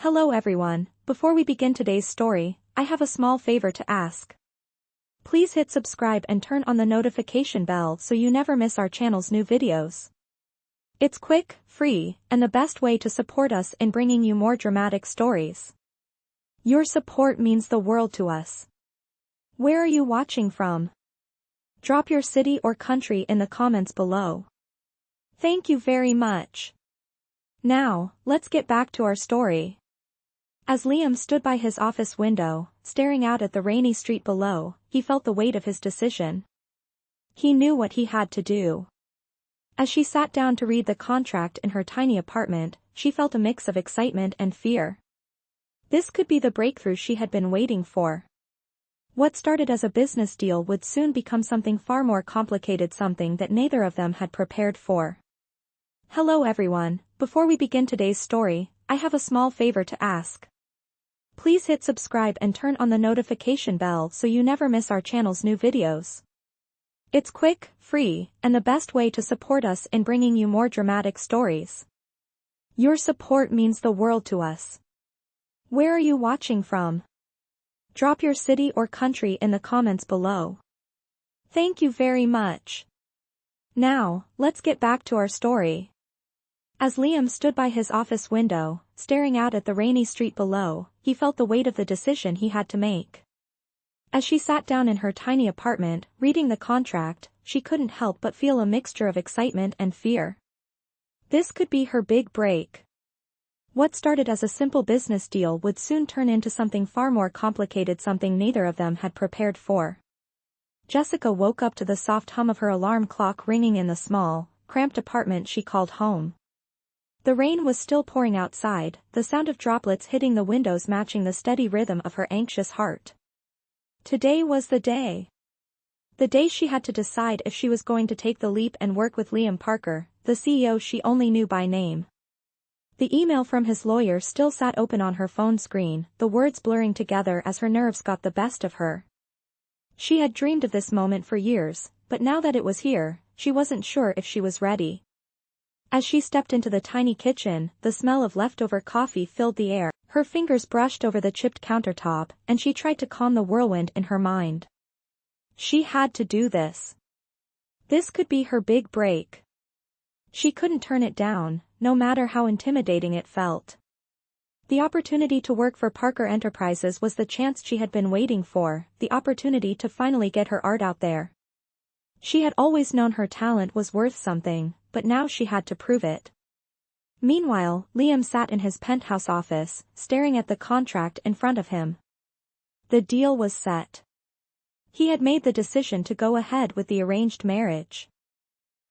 Hello everyone, before we begin today's story, I have a small favor to ask. Please hit subscribe and turn on the notification bell so you never miss our channel's new videos. It's quick, free, and the best way to support us in bringing you more dramatic stories. Your support means the world to us. Where are you watching from? Drop your city or country in the comments below. Thank you very much. Now, let's get back to our story. As Liam stood by his office window, staring out at the rainy street below, he felt the weight of his decision. He knew what he had to do. As she sat down to read the contract in her tiny apartment, she felt a mix of excitement and fear. This could be the breakthrough she had been waiting for. What started as a business deal would soon become something far more complicated, something that neither of them had prepared for. Hello everyone, before we begin today's story, I have a small favor to ask. Please hit subscribe and turn on the notification bell so you never miss our channel's new videos. It's quick, free, and the best way to support us in bringing you more dramatic stories. Your support means the world to us. Where are you watching from? Drop your city or country in the comments below. Thank you very much. Now, let's get back to our story. As Liam stood by his office window, staring out at the rainy street below, he felt the weight of the decision he had to make. As she sat down in her tiny apartment, reading the contract, she couldn't help but feel a mixture of excitement and fear. This could be her big break. What started as a simple business deal would soon turn into something far more complicated, something neither of them had prepared for. Jessica woke up to the soft hum of her alarm clock ringing in the small, cramped apartment she called home. The rain was still pouring outside, the sound of droplets hitting the windows matching the steady rhythm of her anxious heart. Today was the day. The day she had to decide if she was going to take the leap and work with Liam Parker, the CEO she only knew by name. The email from his lawyer still sat open on her phone screen, the words blurring together as her nerves got the best of her. She had dreamed of this moment for years, but now that it was here, she wasn't sure if she was ready. As she stepped into the tiny kitchen, the smell of leftover coffee filled the air, her fingers brushed over the chipped countertop, and she tried to calm the whirlwind in her mind. She had to do this. This could be her big break. She couldn't turn it down, no matter how intimidating it felt. The opportunity to work for Parker Enterprises was the chance she had been waiting for, the opportunity to finally get her art out there. She had always known her talent was worth something, but now she had to prove it. Meanwhile, Liam sat in his penthouse office, staring at the contract in front of him. The deal was set. He had made the decision to go ahead with the arranged marriage.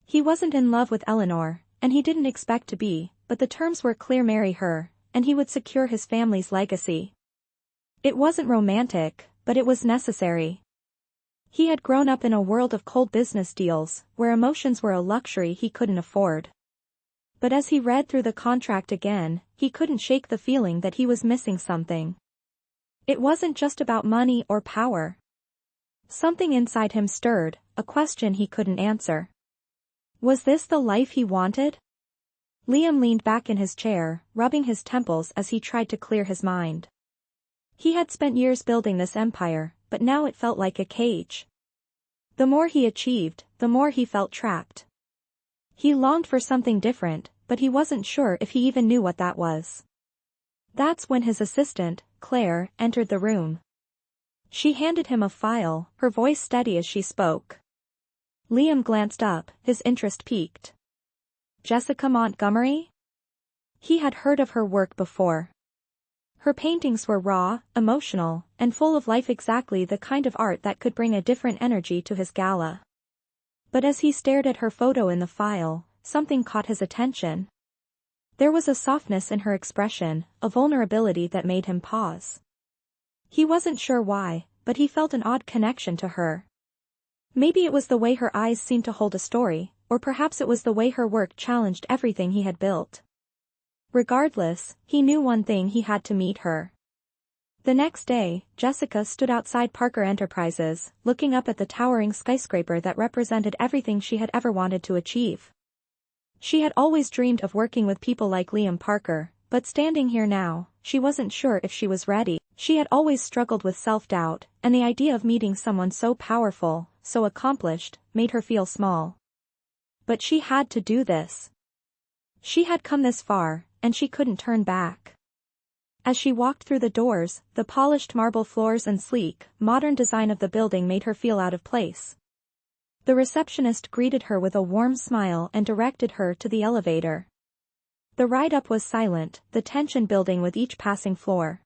He wasn't in love with Eleanor, and he didn't expect to be, but the terms were clear: marry her, and he would secure his family's legacy. It wasn't romantic, but it was necessary. He had grown up in a world of cold business deals, where emotions were a luxury he couldn't afford. But as he read through the contract again, he couldn't shake the feeling that he was missing something. It wasn't just about money or power. Something inside him stirred, a question he couldn't answer. Was this the life he wanted? Liam leaned back in his chair, rubbing his temples as he tried to clear his mind. He had spent years building this empire, but now it felt like a cage. The more he achieved, the more he felt trapped. He longed for something different, but he wasn't sure if he even knew what that was. That's when his assistant, Claire, entered the room. She handed him a file, her voice steady as she spoke. Liam glanced up, his interest piqued. Jessica Montgomery? He had heard of her work before. Her paintings were raw, emotional, and full of life, exactly the kind of art that could bring a different energy to his gala. But as he stared at her photo in the file, something caught his attention. There was a softness in her expression, a vulnerability that made him pause. He wasn't sure why, but he felt an odd connection to her. Maybe it was the way her eyes seemed to hold a story, or perhaps it was the way her work challenged everything he had built. Regardless, he knew one thing: he had to meet her. The next day, Jessica stood outside Parker Enterprises, looking up at the towering skyscraper that represented everything she had ever wanted to achieve. She had always dreamed of working with people like Liam Parker, But standing here now, she wasn't sure if she was ready. She had always struggled with self-doubt, and the idea of meeting someone so powerful, so accomplished, made her feel small. But she had to do this. She had come this far, and she couldn't turn back. As she walked through the doors, the polished marble floors and sleek, modern design of the building made her feel out of place. The receptionist greeted her with a warm smile and directed her to the elevator. The ride up was silent, the tension building with each passing floor.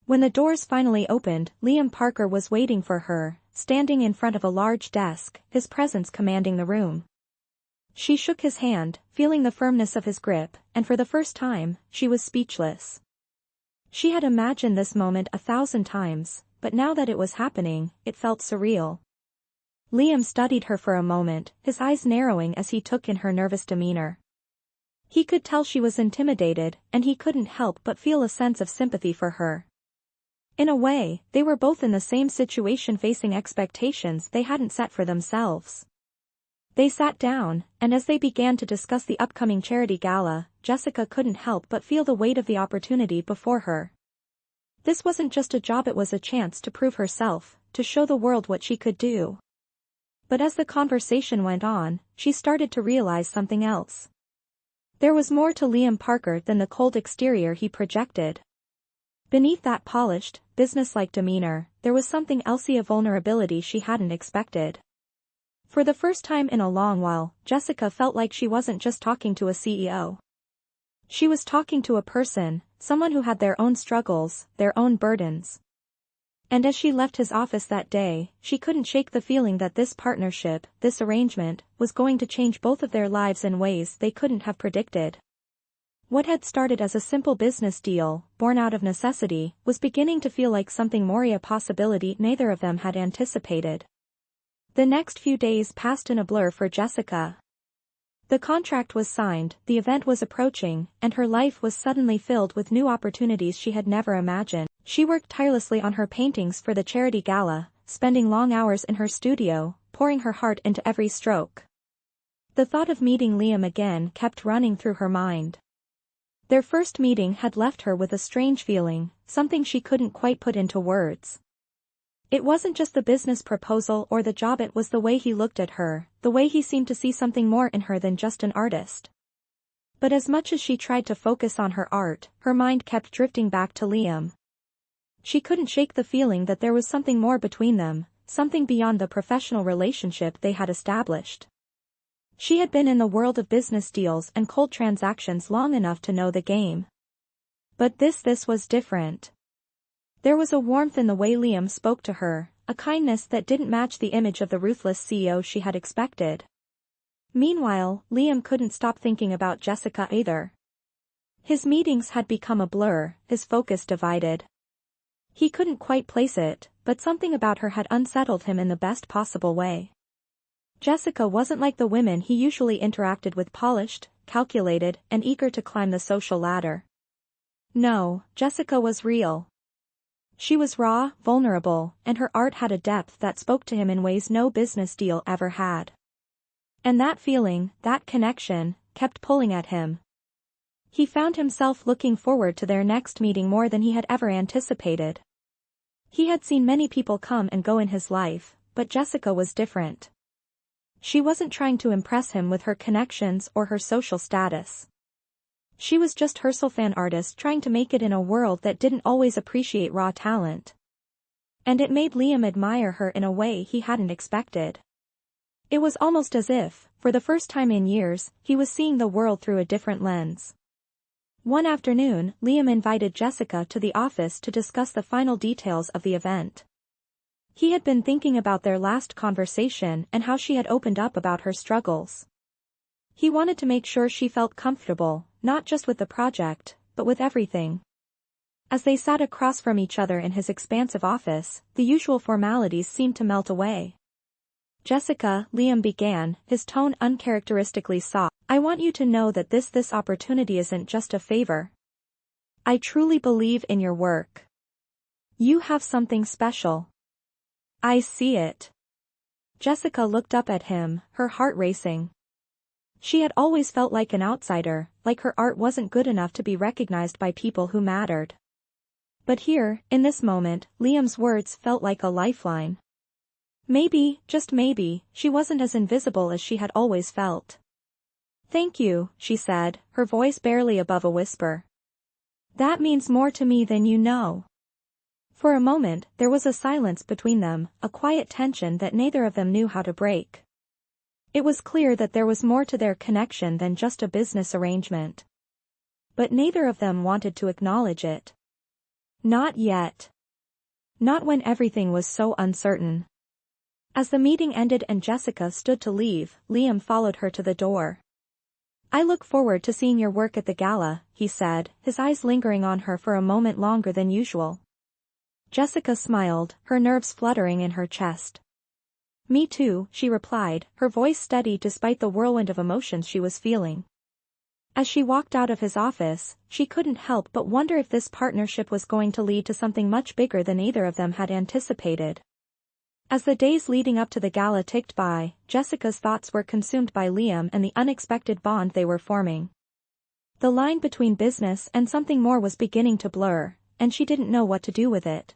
When the doors finally opened, Liam Parker was waiting for her, standing in front of a large desk, his presence commanding the room. She shook his hand, feeling the firmness of his grip, and for the first time, she was speechless. She had imagined this moment 1,000 times, but now that it was happening, it felt surreal. Liam studied her for a moment, his eyes narrowing as he took in her nervous demeanor. He could tell she was intimidated, and he couldn't help but feel a sense of sympathy for her. In a way, they were both in the same situation, facing expectations they hadn't set for themselves. They sat down, and as they began to discuss the upcoming charity gala, Jessica couldn't help but feel the weight of the opportunity before her. This wasn't just a job, it was a chance to prove herself, to show the world what she could do. But as the conversation went on, she started to realize something else. There was more to Liam Parker than the cold exterior he projected. Beneath that polished, businesslike demeanor, there was something else, a vulnerability she hadn't expected. For the first time in a long while, Jessica felt like she wasn't just talking to a CEO. She was talking to a person, someone who had their own struggles, their own burdens. And as she left his office that day, she couldn't shake the feeling that this partnership, this arrangement, was going to change both of their lives in ways they couldn't have predicted. What had started as a simple business deal, born out of necessity, was beginning to feel like something more, a possibility neither of them had anticipated. The next few days passed in a blur for Jessica. The contract was signed, the event was approaching, and her life was suddenly filled with new opportunities she had never imagined. She worked tirelessly on her paintings for the charity gala, spending long hours in her studio, pouring her heart into every stroke. The thought of meeting Liam again kept running through her mind. Their first meeting had left her with a strange feeling, something she couldn't quite put into words. It wasn't just the business proposal or the job, it was the way he looked at her, the way he seemed to see something more in her than just an artist. But as much as she tried to focus on her art, her mind kept drifting back to Liam. She couldn't shake the feeling that there was something more between them, something beyond the professional relationship they had established. She had been in the world of business deals and cold transactions long enough to know the game. But this was different. There was a warmth in the way Liam spoke to her, a kindness that didn't match the image of the ruthless CEO she had expected. Meanwhile, Liam couldn't stop thinking about Jessica either. His meetings had become a blur, his focus divided. He couldn't quite place it, but something about her had unsettled him in the best possible way. Jessica wasn't like the women he usually interacted with, polished, calculated, and eager to climb the social ladder. No, Jessica was real. She was raw, vulnerable, and her art had a depth that spoke to him in ways no business deal ever had. And that feeling, that connection, kept pulling at him. He found himself looking forward to their next meeting more than he had ever anticipated. He had seen many people come and go in his life, but Jessica was different. She wasn't trying to impress him with her connections or her social status. She was just her fan artist trying to make it in a world that didn't always appreciate raw talent. And it made Liam admire her in a way he hadn't expected. It was almost as if, for the first time in years, he was seeing the world through a different lens. One afternoon, Liam invited Jessica to the office to discuss the final details of the event. He had been thinking about their last conversation and how she had opened up about her struggles. He wanted to make sure she felt comfortable, not just with the project, but with everything. As they sat across from each other in his expansive office, the usual formalities seemed to melt away. Jessica, Liam began, his tone uncharacteristically soft. I want you to know that this opportunity isn't just a favor. I truly believe in your work. You have something special. I see it. Jessica looked up at him, her heart racing. She had always felt like an outsider, like her art wasn't good enough to be recognized by people who mattered. But here, in this moment, Liam's words felt like a lifeline. Maybe, just maybe, she wasn't as invisible as she had always felt. "Thank you," she said, her voice barely above a whisper. "That means more to me than you know." For a moment, there was a silence between them, a quiet tension that neither of them knew how to break. It was clear that there was more to their connection than just a business arrangement. But neither of them wanted to acknowledge it. Not yet. Not when everything was so uncertain. As the meeting ended and Jessica stood to leave, Liam followed her to the door. "I look forward to seeing your work at the gala," he said, his eyes lingering on her for a moment longer than usual. Jessica smiled, her nerves fluttering in her chest. "Me too," she replied, her voice steady despite the whirlwind of emotions she was feeling. As she walked out of his office, she couldn't help but wonder if this partnership was going to lead to something much bigger than either of them had anticipated. As the days leading up to the gala ticked by, Jessica's thoughts were consumed by Liam and the unexpected bond they were forming. The line between business and something more was beginning to blur, and she didn't know what to do with it.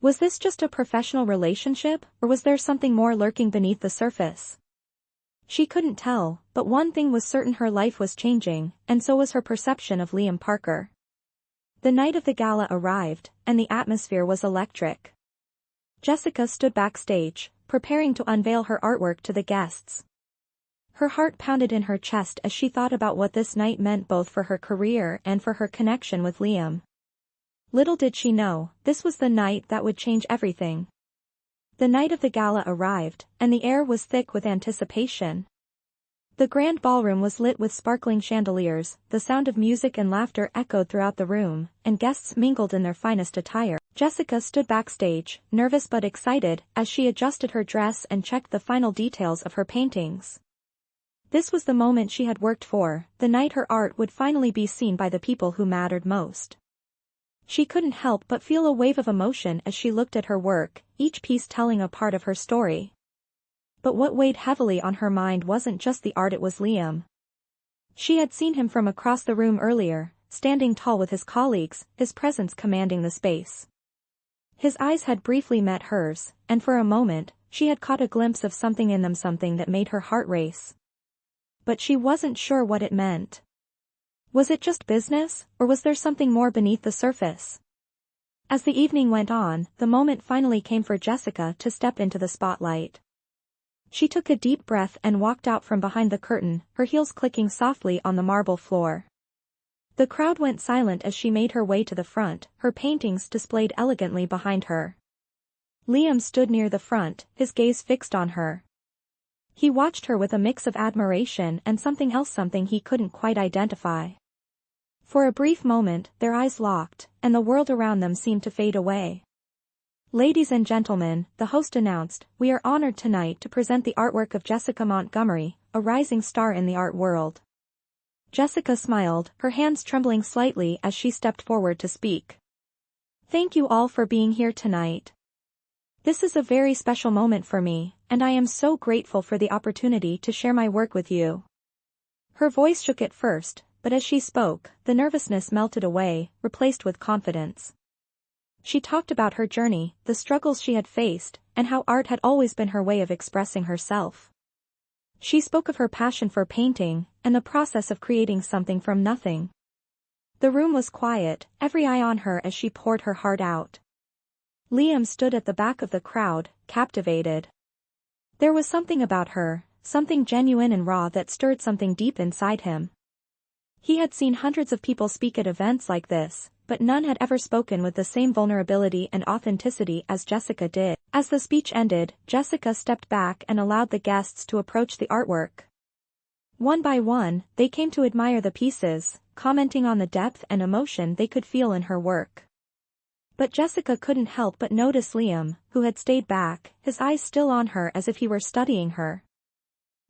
Was this just a professional relationship, or was there something more lurking beneath the surface? She couldn't tell, but one thing was certain: her life was changing, and so was her perception of Liam Parker. The night of the gala arrived, and the atmosphere was electric. Jessica stood backstage, preparing to unveil her artwork to the guests. Her heart pounded in her chest as she thought about what this night meant both for her career and for her connection with Liam. Little did she know, this was the night that would change everything. The night of the gala arrived, and the air was thick with anticipation. The grand ballroom was lit with sparkling chandeliers, the sound of music and laughter echoed throughout the room, and guests mingled in their finest attire. Jessica stood backstage, nervous but excited, as she adjusted her dress and checked the final details of her paintings. This was the moment she had worked for, the night her art would finally be seen by the people who mattered most. She couldn't help but feel a wave of emotion as she looked at her work, each piece telling a part of her story. But what weighed heavily on her mind wasn't just the art, it was Liam. She had seen him from across the room earlier, standing tall with his colleagues, his presence commanding the space. His eyes had briefly met hers, and for a moment, she had caught a glimpse of something in them, something that made her heart race. But she wasn't sure what it meant. Was it just business, or was there something more beneath the surface? As the evening went on, the moment finally came for Jessica to step into the spotlight. She took a deep breath and walked out from behind the curtain, her heels clicking softly on the marble floor. The crowd went silent as she made her way to the front, her paintings displayed elegantly behind her. Liam stood near the front, his gaze fixed on her. He watched her with a mix of admiration and something else, something he couldn't quite identify. For a brief moment, their eyes locked, and the world around them seemed to fade away. "Ladies and gentlemen," the host announced, "we are honored tonight to present the artwork of Jessica Montgomery, a rising star in the art world." Jessica smiled, her hands trembling slightly as she stepped forward to speak. "Thank you all for being here tonight. This is a very special moment for me, and I am so grateful for the opportunity to share my work with you." Her voice shook at first, but as she spoke, the nervousness melted away, replaced with confidence. She talked about her journey, the struggles she had faced, and how art had always been her way of expressing herself. She spoke of her passion for painting, and the process of creating something from nothing. The room was quiet, every eye on her as she poured her heart out. Liam stood at the back of the crowd, captivated. There was something about her, something genuine and raw that stirred something deep inside him. He had seen hundreds of people speak at events like this, but none had ever spoken with the same vulnerability and authenticity as Jessica did. As the speech ended, Jessica stepped back and allowed the guests to approach the artwork. One by one, they came to admire the pieces, commenting on the depth and emotion they could feel in her work. But Jessica couldn't help but notice Liam, who had stayed back, his eyes still on her as if he were studying her.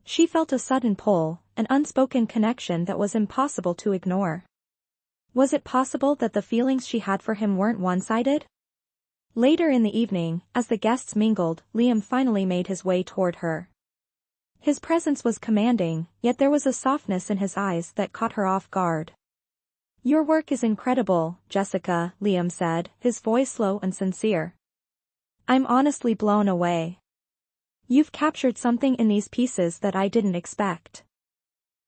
She felt a sudden pull, an unspoken connection that was impossible to ignore. Was it possible that the feelings she had for him weren't one-sided? Later in the evening, as the guests mingled, Liam finally made his way toward her. His presence was commanding, yet there was a softness in his eyes that caught her off guard. "Your work is incredible, Jessica," Liam said, his voice low and sincere. "I'm honestly blown away. You've captured something in these pieces that I didn't expect.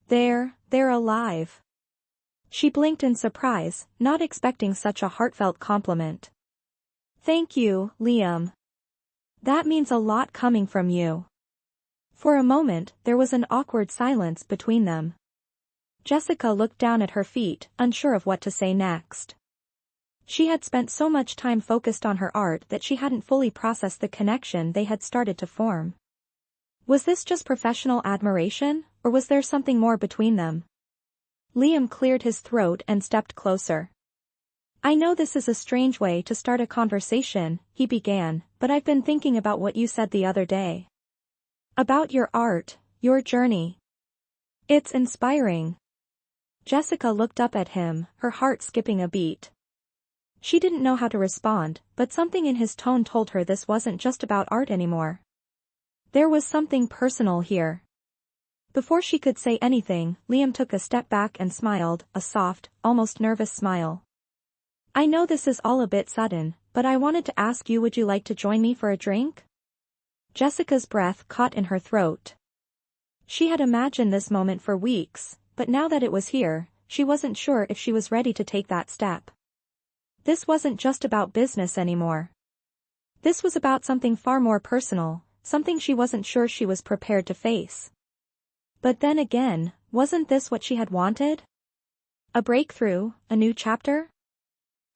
They're alive." She blinked in surprise, not expecting such a heartfelt compliment. "Thank you, Liam. That means a lot coming from you." For a moment, there was an awkward silence between them. Jessica looked down at her feet, unsure of what to say next. She had spent so much time focused on her art that she hadn't fully processed the connection they had started to form. Was this just professional admiration, or was there something more between them? Liam cleared his throat and stepped closer. "I know this is a strange way to start a conversation," he began, "but I've been thinking about what you said the other day. About your art, your journey. It's inspiring." Jessica looked up at him, her heart skipping a beat. She didn't know how to respond, but something in his tone told her this wasn't just about art anymore. There was something personal here. Before she could say anything, Liam took a step back and smiled, a soft, almost nervous smile. "I know this is all a bit sudden, but I wanted to ask you, would you like to join me for a drink?" Jessica's breath caught in her throat. She had imagined this moment for weeks, but now that it was here, she wasn't sure if she was ready to take that step. This wasn't just about business anymore. This was about something far more personal, something she wasn't sure she was prepared to face. But then again, wasn't this what she had wanted? A breakthrough, a new chapter?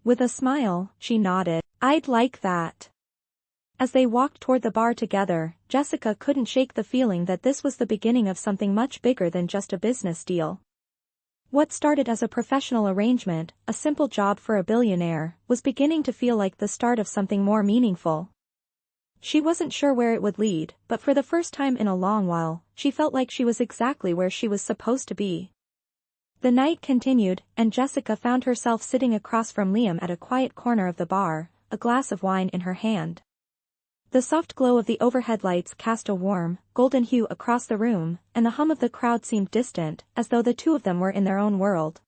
With a smile, she nodded. "I'd like that." As they walked toward the bar together, Jessica couldn't shake the feeling that this was the beginning of something much bigger than just a business deal. What started as a professional arrangement, a simple job for a billionaire, was beginning to feel like the start of something more meaningful. She wasn't sure where it would lead, but for the first time in a long while, she felt like she was exactly where she was supposed to be. The night continued, and Jessica found herself sitting across from Liam at a quiet corner of the bar, a glass of wine in her hand. The soft glow of the overhead lights cast a warm, golden hue across the room, and the hum of the crowd seemed distant, as though the two of them were in their own world.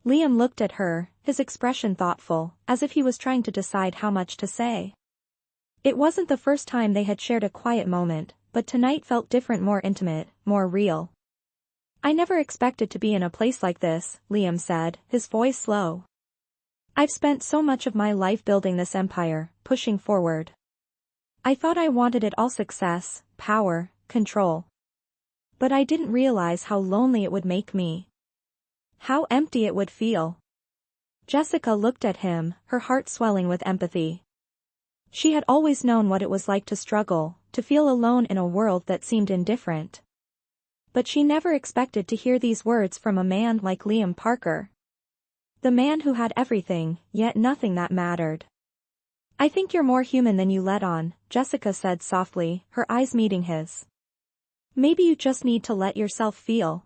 Liam looked at her, his expression thoughtful, as if he was trying to decide how much to say. It wasn't the first time they had shared a quiet moment, but tonight felt different, more intimate, more real. "I never expected to be in a place like this," Liam said, his voice low. "I've spent so much of my life building this empire, pushing forward. I thought I wanted it all: success, power, control. But I didn't realize how lonely it would make me. How empty it would feel." Jessica looked at him, her heart swelling with empathy. She had always known what it was like to struggle, to feel alone in a world that seemed indifferent. But she never expected to hear these words from a man like Liam Parker. The man who had everything, yet nothing that mattered. "I think you're more human than you let on," Jessica said softly, her eyes meeting his. "Maybe you just need to let yourself feel.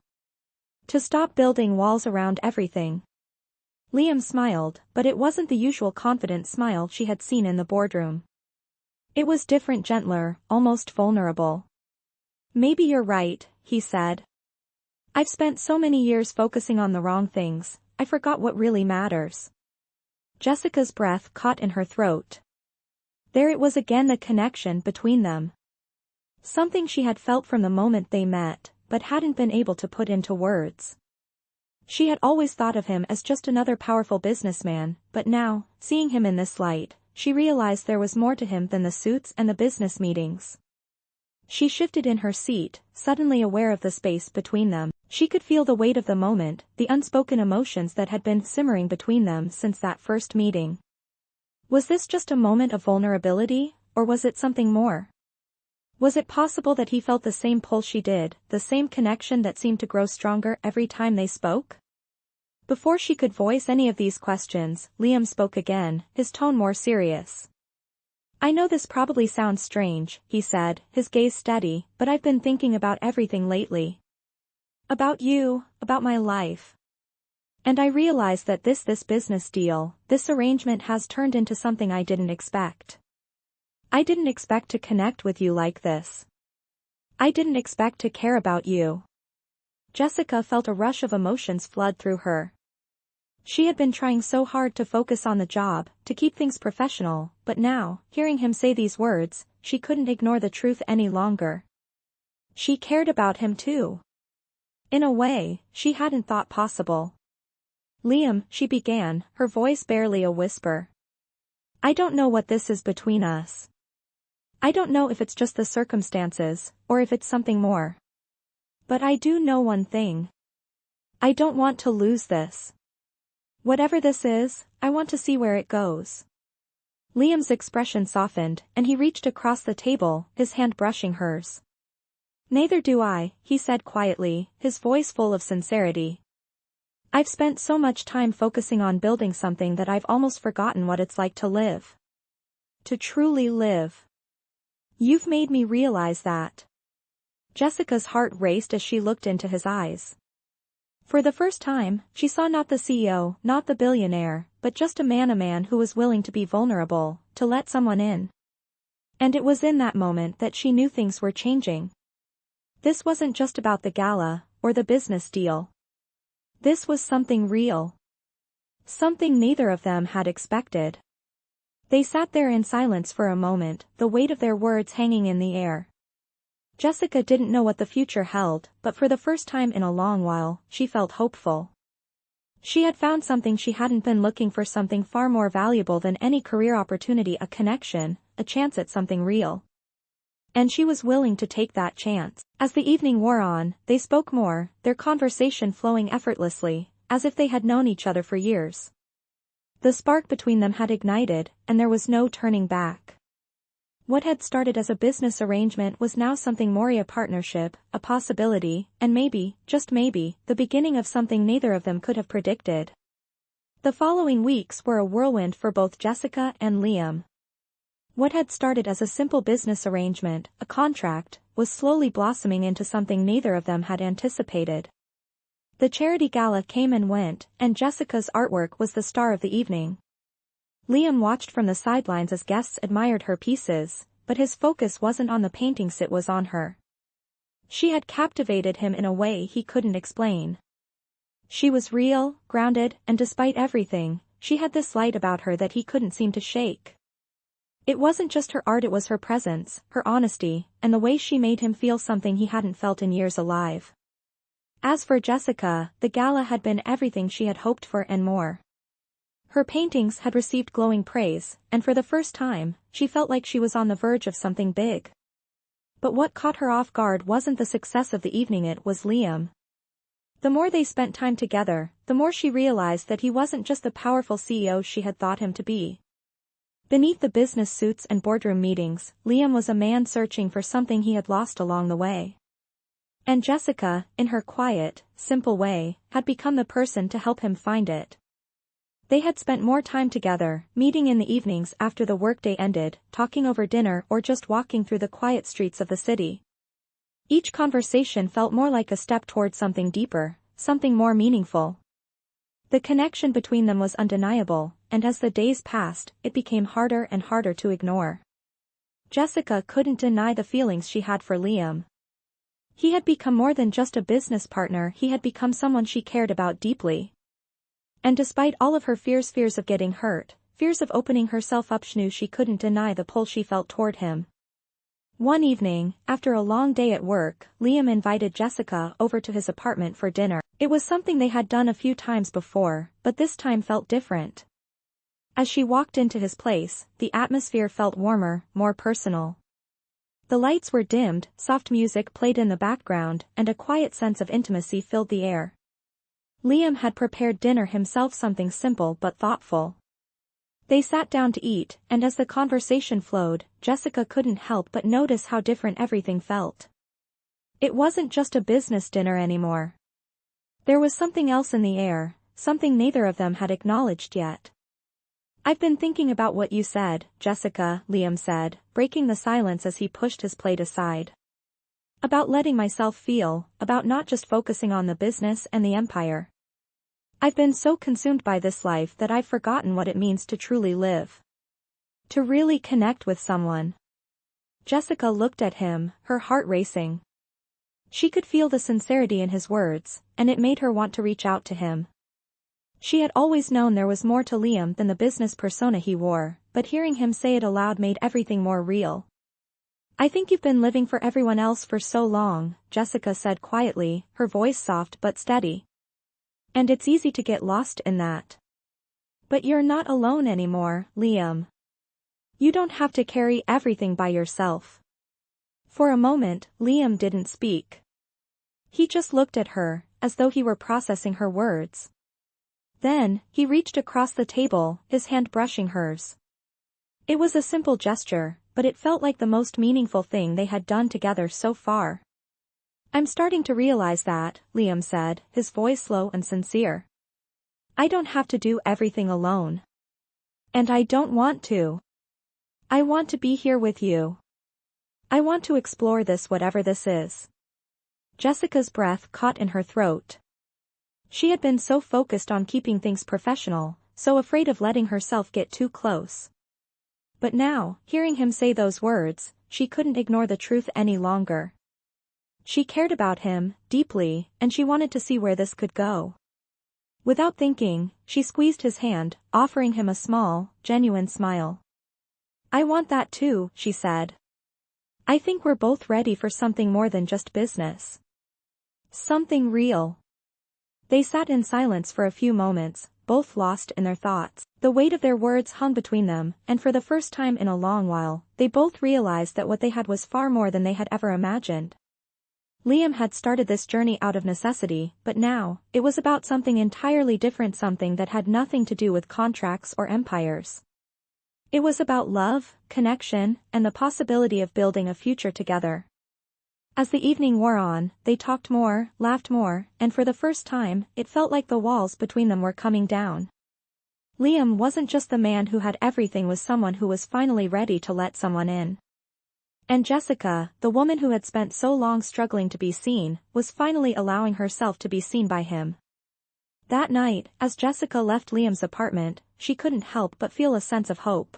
To stop building walls around everything." Liam smiled, but it wasn't the usual confident smile she had seen in the boardroom. It was different, gentler, almost vulnerable. "Maybe you're right," he said. "I've spent so many years focusing on the wrong things, I forgot what really matters." Jessica's breath caught in her throat. There it was again, the connection between them. Something she had felt from the moment they met, but hadn't been able to put into words. She had always thought of him as just another powerful businessman, but now, seeing him in this light, she realized there was more to him than the suits and the business meetings. She shifted in her seat, suddenly aware of the space between them. She could feel the weight of the moment, the unspoken emotions that had been simmering between them since that first meeting. Was this just a moment of vulnerability, or was it something more? Was it possible that he felt the same pull she did, the same connection that seemed to grow stronger every time they spoke? Before she could voice any of these questions, Liam spoke again, his tone more serious. "I know this probably sounds strange," he said, his gaze steady, "but I've been thinking about everything lately. About you, about my life. And I realize that this business deal, this arrangement has turned into something I didn't expect. I didn't expect to connect with you like this. I didn't expect to care about you. Jessica felt a rush of emotions flood through her. She had been trying so hard to focus on the job, to keep things professional, but now, hearing him say these words, she couldn't ignore the truth any longer. She cared about him too. In a way, she hadn't thought possible. Liam, she began, her voice barely a whisper. I don't know what this is between us. I don't know if it's just the circumstances, or if it's something more. But I do know one thing. I don't want to lose this. Whatever this is, I want to see where it goes. Liam's expression softened, and he reached across the table, his hand brushing hers. Neither do I, he said quietly, his voice full of sincerity. I've spent so much time focusing on building something that I've almost forgotten what it's like to live. To truly live. You've made me realize that. Jessica's heart raced as she looked into his eyes. For the first time, she saw not the CEO, not the billionaire, but just a man who was willing to be vulnerable, to let someone in. And it was in that moment that she knew things were changing. This wasn't just about the gala, or the business deal. This was something real. Something neither of them had expected. They sat there in silence for a moment, the weight of their words hanging in the air. Jessica didn't know what the future held, but for the first time in a long while, she felt hopeful. She had found something she hadn't been looking for, something far more valuable than any career opportunity, a connection, a chance at something real. And she was willing to take that chance. As the evening wore on, they spoke more, their conversation flowing effortlessly, as if they had known each other for years. The spark between them had ignited, and there was no turning back. What had started as a business arrangement was now something more, a partnership, a possibility, and maybe, just maybe, the beginning of something neither of them could have predicted. The following weeks were a whirlwind for both Jessica and Liam. What had started as a simple business arrangement, a contract, was slowly blossoming into something neither of them had anticipated. The charity gala came and went, and Jessica's artwork was the star of the evening. Liam watched from the sidelines as guests admired her pieces, but his focus wasn't on the paintings, it was on her. She had captivated him in a way he couldn't explain. She was real, grounded, and despite everything, she had this light about her that he couldn't seem to shake. It wasn't just her art, it was her presence, her honesty, and the way she made him feel, something he hadn't felt in years alive. As for Jessica, the gala had been everything she had hoped for and more. Her paintings had received glowing praise, and for the first time, she felt like she was on the verge of something big. But what caught her off guard wasn't the success of the evening, it was Liam. The more they spent time together, the more she realized that he wasn't just the powerful CEO she had thought him to be. Beneath the business suits and boardroom meetings, Liam was a man searching for something he had lost along the way. And Jessica, in her quiet, simple way, had become the person to help him find it. They had spent more time together, meeting in the evenings after the workday ended, talking over dinner, or just walking through the quiet streets of the city. Each conversation felt more like a step toward something deeper, something more meaningful. The connection between them was undeniable, and as the days passed, it became harder and harder to ignore. Jessica couldn't deny the feelings she had for Liam. He had become more than just a business partner, he had become someone she cared about deeply. And despite all of her fears of getting hurt, fears of opening herself up, she knew she couldn't deny the pull she felt toward him. One evening, after a long day at work, Liam invited Jessica over to his apartment for dinner. It was something they had done a few times before, but this time felt different. As she walked into his place, the atmosphere felt warmer, more personal. The lights were dimmed, soft music played in the background, and a quiet sense of intimacy filled the air. Liam had prepared dinner himself, something simple but thoughtful. They sat down to eat, and as the conversation flowed, Jessica couldn't help but notice how different everything felt. It wasn't just a business dinner anymore. There was something else in the air, something neither of them had acknowledged yet. "I've been thinking about what you said, Jessica," Liam said, breaking the silence as he pushed his plate aside. "About letting myself feel, about not just focusing on the business and the empire. I've been so consumed by this life that I've forgotten what it means to truly live. To really connect with someone." Jessica looked at him, her heart racing. She could feel the sincerity in his words, and it made her want to reach out to him. She had always known there was more to Liam than the business persona he wore, but hearing him say it aloud made everything more real. "I think you've been living for everyone else for so long," Jessica said quietly, her voice soft but steady. "And it's easy to get lost in that. But you're not alone anymore, Liam. You don't have to carry everything by yourself." For a moment, Liam didn't speak. He just looked at her, as though he were processing her words. Then, he reached across the table, his hand brushing hers. It was a simple gesture, but it felt like the most meaningful thing they had done together so far. "I'm starting to realize that," Liam said, his voice low and sincere. "I don't have to do everything alone. And I don't want to. I want to be here with you. I want to explore this, whatever this is." Jessica's breath caught in her throat. She had been so focused on keeping things professional, so afraid of letting herself get too close. But now, hearing him say those words, she couldn't ignore the truth any longer. She cared about him, deeply, and she wanted to see where this could go. Without thinking, she squeezed his hand, offering him a small, genuine smile. "I want that too," she said. "I think we're both ready for something more than just business. Something real." They sat in silence for a few moments, both lost in their thoughts. The weight of their words hung between them, and for the first time in a long while, they both realized that what they had was far more than they had ever imagined. Liam had started this journey out of necessity, but now, it was about something entirely different, something that had nothing to do with contracts or empires. It was about love, connection, and the possibility of building a future together. As the evening wore on, they talked more, laughed more, and for the first time, it felt like the walls between them were coming down. Liam wasn't just the man who had everything, was someone who was finally ready to let someone in. And Jessica, the woman who had spent so long struggling to be seen, was finally allowing herself to be seen by him. That night, as Jessica left Liam's apartment, she couldn't help but feel a sense of hope.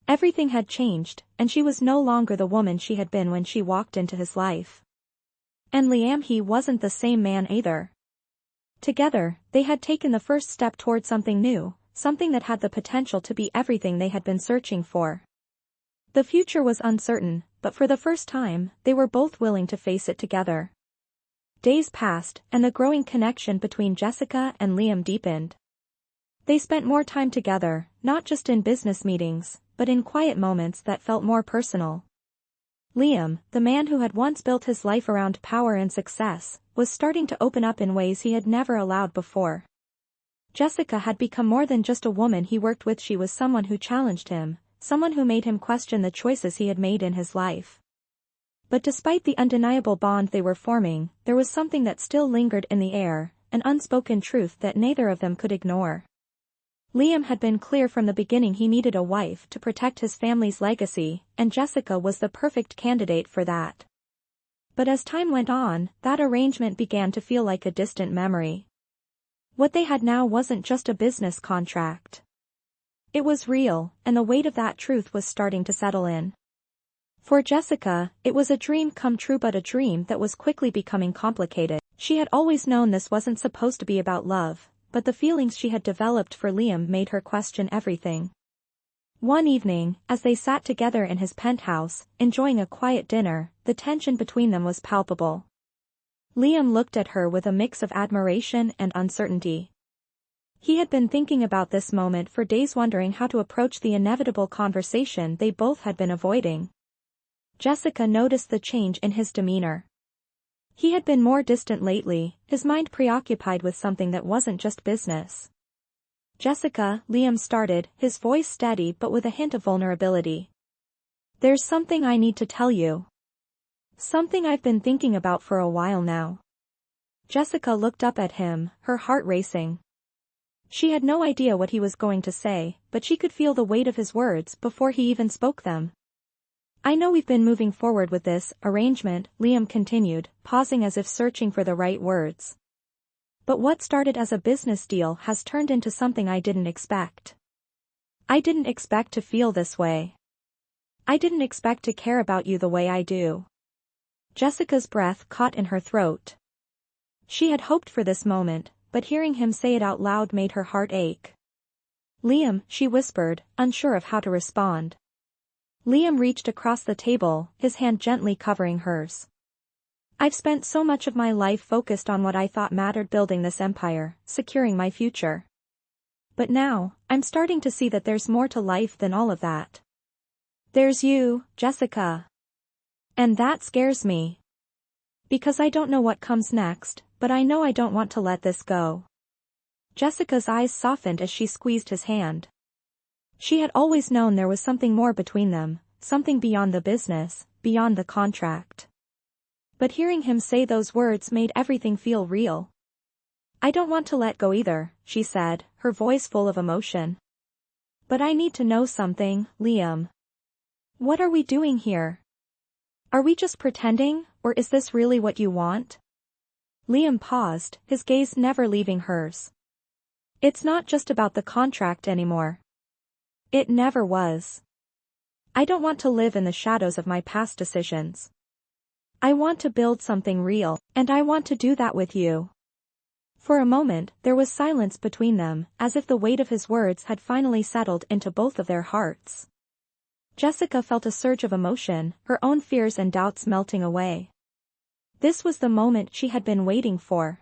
Everything had changed, and she was no longer the woman she had been when she walked into his life. And Liam, he wasn't the same man either. Together, they had taken the first step toward something new, something that had the potential to be everything they had been searching for. The future was uncertain, but for the first time, they were both willing to face it together. Days passed, and the growing connection between Jessica and Liam deepened. They spent more time together, not just in business meetings, but in quiet moments that felt more personal. Liam, the man who had once built his life around power and success, was starting to open up in ways he had never allowed before. Jessica had become more than just a woman he worked with, she was someone who challenged him, someone who made him question the choices he had made in his life. But despite the undeniable bond they were forming, there was something that still lingered in the air, an unspoken truth that neither of them could ignore. Liam had been clear from the beginning he needed a wife to protect his family's legacy, and Jessica was the perfect candidate for that. But as time went on, that arrangement began to feel like a distant memory. What they had now wasn't just a business contract. It was real, and the weight of that truth was starting to settle in. For Jessica, it was a dream come true, but a dream that was quickly becoming complicated. She had always known this wasn't supposed to be about love, but the feelings she had developed for Liam made her question everything. One evening, as they sat together in his penthouse, enjoying a quiet dinner, the tension between them was palpable. Liam looked at her with a mix of admiration and uncertainty. He had been thinking about this moment for days, wondering how to approach the inevitable conversation they both had been avoiding. Jessica noticed the change in his demeanor. He had been more distant lately, his mind preoccupied with something that wasn't just business. "Jessica," Liam started, his voice steady but with a hint of vulnerability. "There's something I need to tell you. Something I've been thinking about for a while now." Jessica looked up at him, her heart racing. She had no idea what he was going to say, but she could feel the weight of his words before he even spoke them. "I know we've been moving forward with this arrangement," Liam continued, pausing as if searching for the right words. "But what started as a business deal has turned into something I didn't expect. I didn't expect to feel this way. I didn't expect to care about you the way I do. Jessica's breath caught in her throat. She had hoped for this moment, but hearing him say it out loud made her heart ache. "Liam," she whispered, unsure of how to respond. Liam reached across the table, his hand gently covering hers. "I've spent so much of my life focused on what I thought mattered, building this empire, securing my future. But now, I'm starting to see that there's more to life than all of that. There's you, Jessica. And that scares me. Because I don't know what comes next, but I know I don't want to let this go." Jessica's eyes softened as she squeezed his hand. She had always known there was something more between them, something beyond the business, beyond the contract. But hearing him say those words made everything feel real. "I don't want to let go either," she said, her voice full of emotion. "But I need to know something, Liam. What are we doing here? Are we just pretending, or is this really what you want?" Liam paused, his gaze never leaving hers. "It's not just about the contract anymore. It never was. I don't want to live in the shadows of my past decisions. I want to build something real, and I want to do that with you." For a moment, there was silence between them, as if the weight of his words had finally settled into both of their hearts. Jessica felt a surge of emotion, her own fears and doubts melting away. This was the moment she had been waiting for.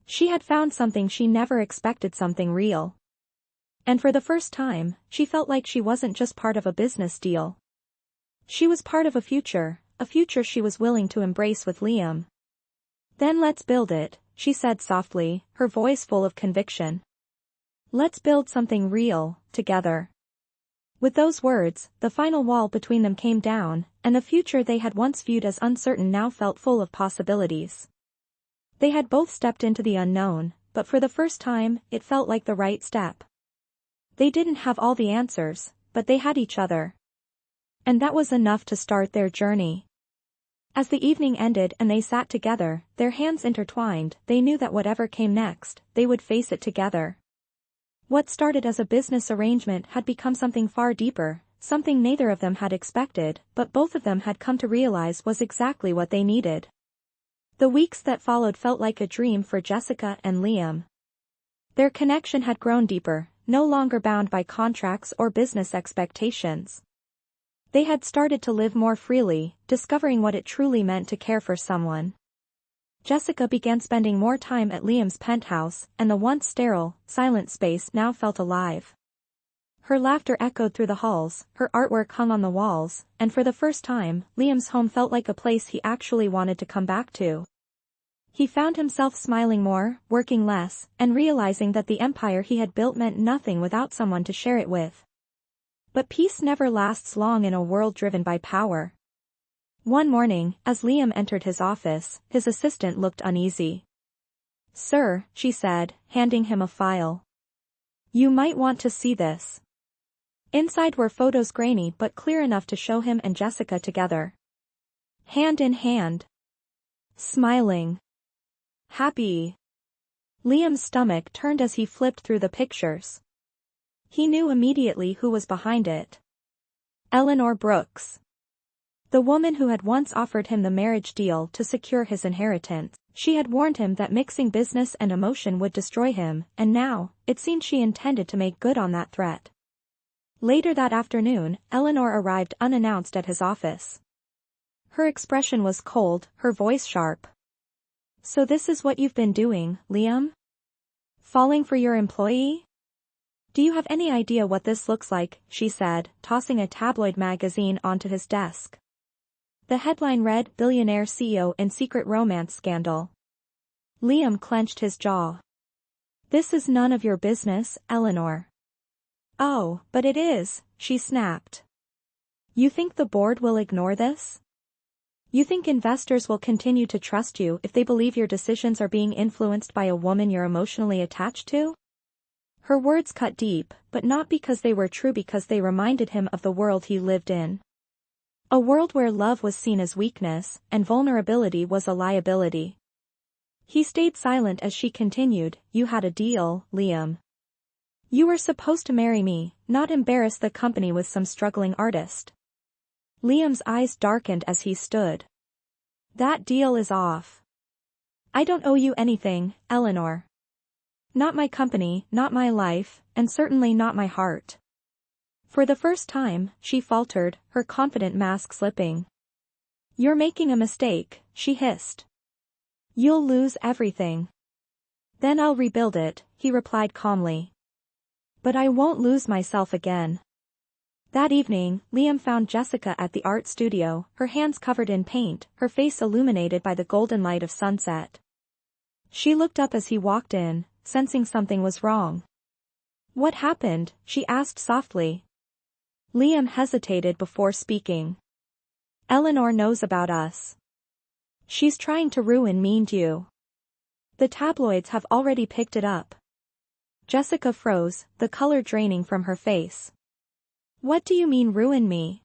She had found something she never expected, something real. And for the first time, she felt like she wasn't just part of a business deal. She was part of a future she was willing to embrace with Liam. "Then let's build it," she said softly, her voice full of conviction. "Let's build something real, together." With those words, the final wall between them came down, and the future they had once viewed as uncertain now felt full of possibilities. They had both stepped into the unknown, but for the first time, it felt like the right step. They didn't have all the answers, but they had each other. And that was enough to start their journey. As the evening ended and they sat together, their hands intertwined, they knew that whatever came next, they would face it together. What started as a business arrangement had become something far deeper, something neither of them had expected, but both of them had come to realize was exactly what they needed. The weeks that followed felt like a dream for Jessica and Liam. Their connection had grown deeper, no longer bound by contracts or business expectations. They had started to live more freely, discovering what it truly meant to care for someone. Jessica began spending more time at Liam's penthouse, and the once sterile, silent space now felt alive. Her laughter echoed through the halls, her artwork hung on the walls, and for the first time, Liam's home felt like a place he actually wanted to come back to. He found himself smiling more, working less, and realizing that the empire he had built meant nothing without someone to share it with. But peace never lasts long in a world driven by power. One morning, as Liam entered his office, his assistant looked uneasy. "Sir," she said, handing him a file. "You might want to see this." Inside were photos, grainy but clear enough to show him and Jessica together. Hand in hand. Smiling. Happy. Liam's stomach turned as he flipped through the pictures. He knew immediately who was behind it. Eleanor Brooks. The woman who had once offered him the marriage deal to secure his inheritance. She had warned him that mixing business and emotion would destroy him, and now, it seemed she intended to make good on that threat. Later that afternoon, Eleanor arrived unannounced at his office. Her expression was cold, her voice sharp. "So this is what you've been doing, Liam? Falling for your employee? Do you have any idea what this looks like?" she said, tossing a tabloid magazine onto his desk. The headline read, "Billionaire CEO in Secret Romance Scandal." Liam clenched his jaw. "This is none of your business, Eleanor." "Oh, but it is," she snapped. "You think the board will ignore this? You think investors will continue to trust you if they believe your decisions are being influenced by a woman you're emotionally attached to?" Her words cut deep, but not because they were true, because they reminded him of the world he lived in. A world where love was seen as weakness, and vulnerability was a liability. He stayed silent as she continued, "You had a deal, Liam. You were supposed to marry me, not embarrass the company with some struggling artist." Liam's eyes darkened as he stood. That deal is off. I don't owe you anything, Eleanor. Not my company, not my life, and certainly not my heart. For the first time, she faltered, her confident mask slipping. You're making a mistake, she hissed. You'll lose everything. Then I'll rebuild it, he replied calmly. But I won't lose myself again. That evening, Liam found Jessica at the art studio, her hands covered in paint, her face illuminated by the golden light of sunset. She looked up as he walked in, sensing something was wrong. What happened? She asked softly. Liam hesitated before speaking. Eleanor knows about us. She's trying to ruin me and you. The tabloids have already picked it up. Jessica froze, the color draining from her face. What do you mean ruin me?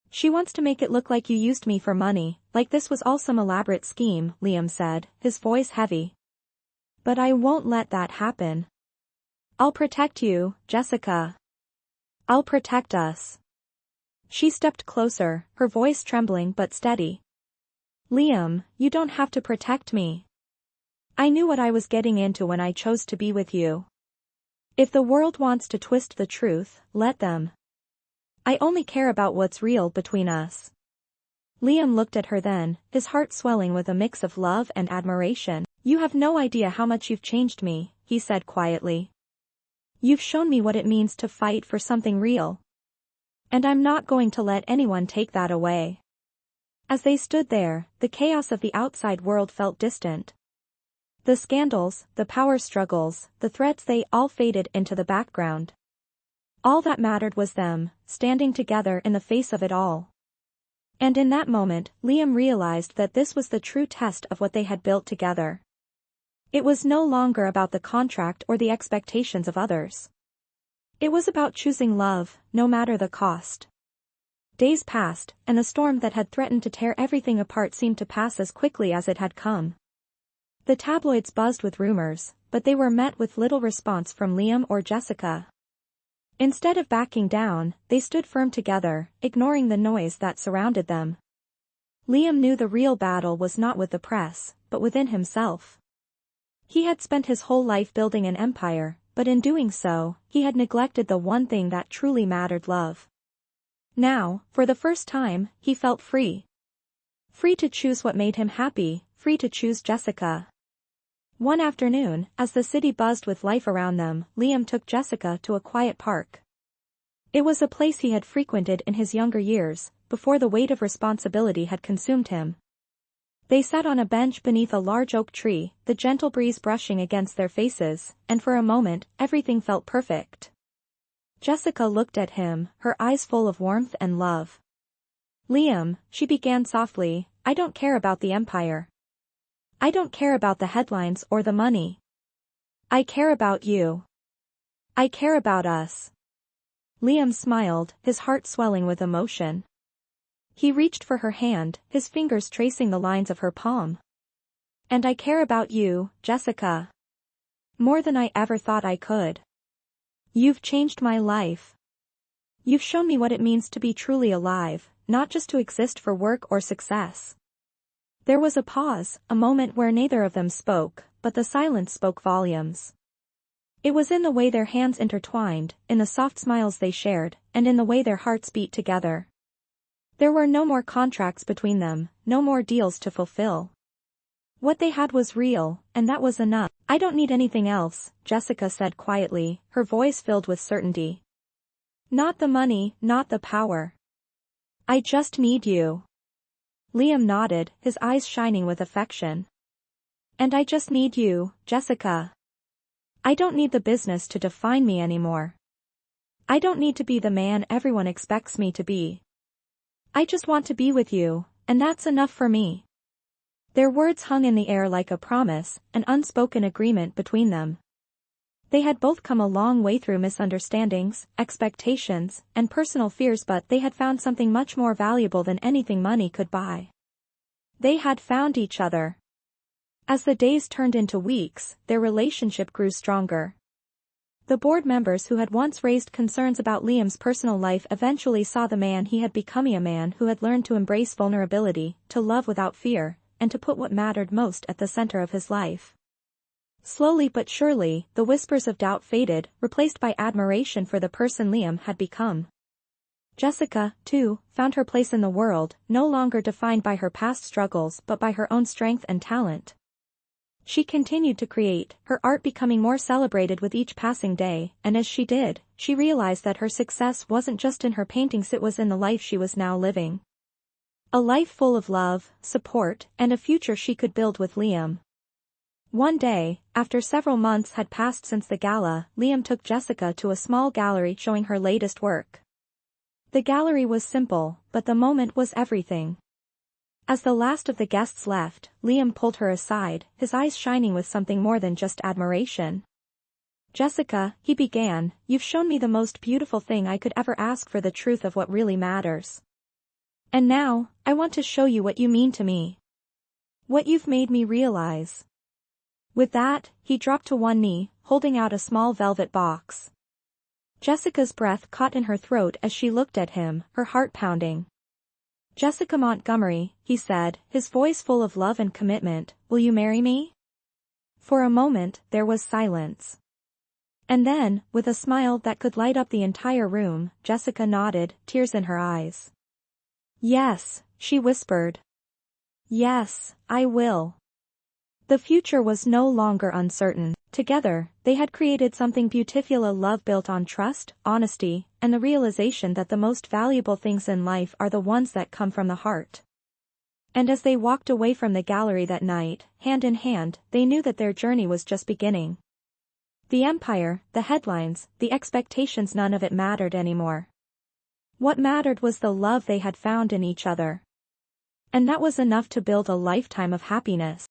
She wants to make it look like you used me for money, like this was all some elaborate scheme, Liam said, his voice heavy. But I won't let that happen. I'll protect you, Jessica. I'll protect us. She stepped closer, her voice trembling but steady. Liam, you don't have to protect me. I knew what I was getting into when I chose to be with you. If the world wants to twist the truth, let them. I only care about what's real between us. Liam looked at her then, his heart swelling with a mix of love and admiration. You have no idea how much you've changed me, he said quietly. You've shown me what it means to fight for something real. And I'm not going to let anyone take that away. As they stood there, the chaos of the outside world felt distant. The scandals, the power struggles, the threats, they all faded into the background. All that mattered was them, standing together in the face of it all. And in that moment, Liam realized that this was the true test of what they had built together. It was no longer about the contract or the expectations of others. It was about choosing love, no matter the cost. Days passed, and the storm that had threatened to tear everything apart seemed to pass as quickly as it had come. The tabloids buzzed with rumors, but they were met with little response from Liam or Jessica. Instead of backing down, they stood firm together, ignoring the noise that surrounded them. Liam knew the real battle was not with the press, but within himself. He had spent his whole life building an empire, but in doing so, he had neglected the one thing that truly mattered: love. Now, for the first time, he felt free. Free to choose what made him happy, free to choose Jessica. One afternoon, as the city buzzed with life around them, Liam took Jessica to a quiet park. It was a place he had frequented in his younger years, before the weight of responsibility had consumed him. They sat on a bench beneath a large oak tree, the gentle breeze brushing against their faces, and for a moment, everything felt perfect. Jessica looked at him, her eyes full of warmth and love. Liam, she began softly, I don't care about the empire. I don't care about the headlines or the money. I care about you. I care about us. Liam smiled, his heart swelling with emotion. He reached for her hand, his fingers tracing the lines of her palm. And I care about you, Jessica. More than I ever thought I could. You've changed my life. You've shown me what it means to be truly alive, not just to exist for work or success. There was a pause, a moment where neither of them spoke, but the silence spoke volumes. It was in the way their hands intertwined, in the soft smiles they shared, and in the way their hearts beat together. There were no more contracts between them, no more deals to fulfill. What they had was real, and that was enough. I don't need anything else, Jessica said quietly, her voice filled with certainty. Not the money, not the power. I just need you. Liam nodded, his eyes shining with affection. And I just need you, Jessica. I don't need the business to define me anymore. I don't need to be the man everyone expects me to be. I just want to be with you, and that's enough for me. Their words hung in the air like a promise, an unspoken agreement between them. They had both come a long way through misunderstandings, expectations, and personal fears, but they had found something much more valuable than anything money could buy. They had found each other. As the days turned into weeks, their relationship grew stronger. The board members who had once raised concerns about Liam's personal life eventually saw the man he had become, a man who had learned to embrace vulnerability, to love without fear, and to put what mattered most at the center of his life. Slowly but surely, the whispers of doubt faded, replaced by admiration for the person Liam had become. Jessica, too, found her place in the world, no longer defined by her past struggles but by her own strength and talent. She continued to create, her art becoming more celebrated with each passing day, and as she did, she realized that her success wasn't just in her paintings, it was in the life she was now living. A life full of love, support, and a future she could build with Liam. One day, after several months had passed since the gala, Liam took Jessica to a small gallery showing her latest work. The gallery was simple, but the moment was everything. As the last of the guests left, Liam pulled her aside, his eyes shining with something more than just admiration. "Jessica," he began, "you've shown me the most beautiful thing I could ever ask for, the truth of what really matters. And now, I want to show you what you mean to me. What you've made me realize." With that, he dropped to one knee, holding out a small velvet box. Jessica's breath caught in her throat as she looked at him, her heart pounding. "Jessica Montgomery," he said, his voice full of love and commitment, "will you marry me?" For a moment, there was silence. And then, with a smile that could light up the entire room, Jessica nodded, tears in her eyes. "Yes," she whispered. "Yes, I will." The future was no longer uncertain. Together, they had created something beautiful, a love built on trust, honesty, and the realization that the most valuable things in life are the ones that come from the heart. And as they walked away from the gallery that night, hand in hand, they knew that their journey was just beginning. The empire, the headlines, the expectations, none of it mattered anymore. What mattered was the love they had found in each other. And that was enough to build a lifetime of happiness.